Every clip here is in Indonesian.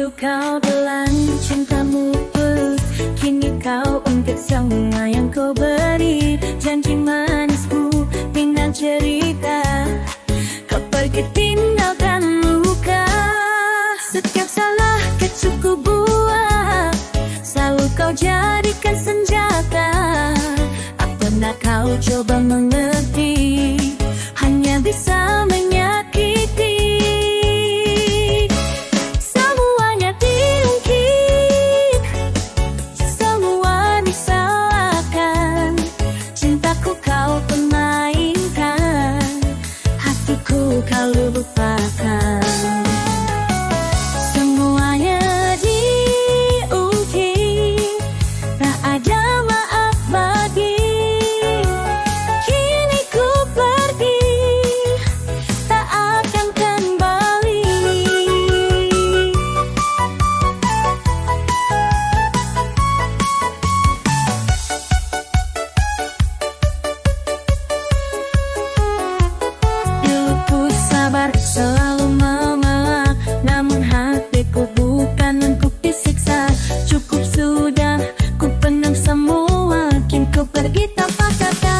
Dulu kau bilang cintamu tulus, kini kau ungkit semua yang kau beri. Janji manisku dengan cerita, kau pergi tinggalkan luka. Setiap salah kecup ku buang, selalu kau jadikan senjata. Tak pernah kau coba mengerti, hanya bisa menyakiti. Semuanya diungkit, semua disalahkan. Cintaku kau permainkan, hatiku kau lupakan. Semuanya diungkit, tak ada maaf lagi. Kini ku pergi, tak akan kembali. Dulu ku sabar selalu mengelak, namun hatiku bukan untuk disiksa. Cukup sudah, ku pendam semua, kini ku pergi tanpa kata.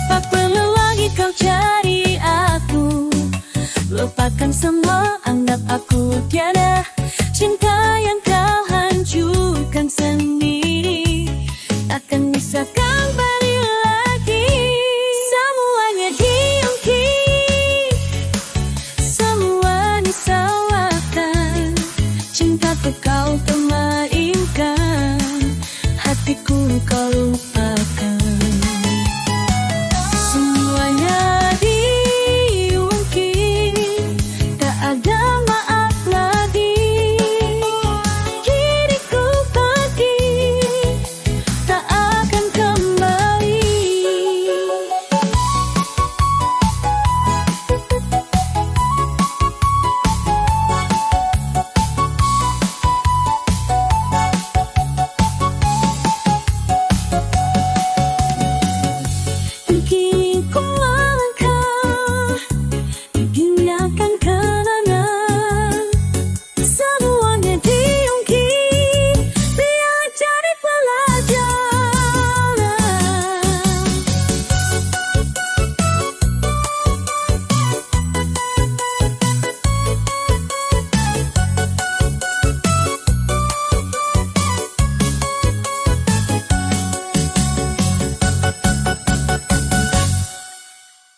Tak perlu lagi kau cari aku, lupakan semua, anggap aku tiada. Cinta yang kau hancurkan sendiri, takkan bisa kembali lagi. Semuanya diungkit, semua disalahkan. Cintaku kau permainkan, hatiku kau lupakan.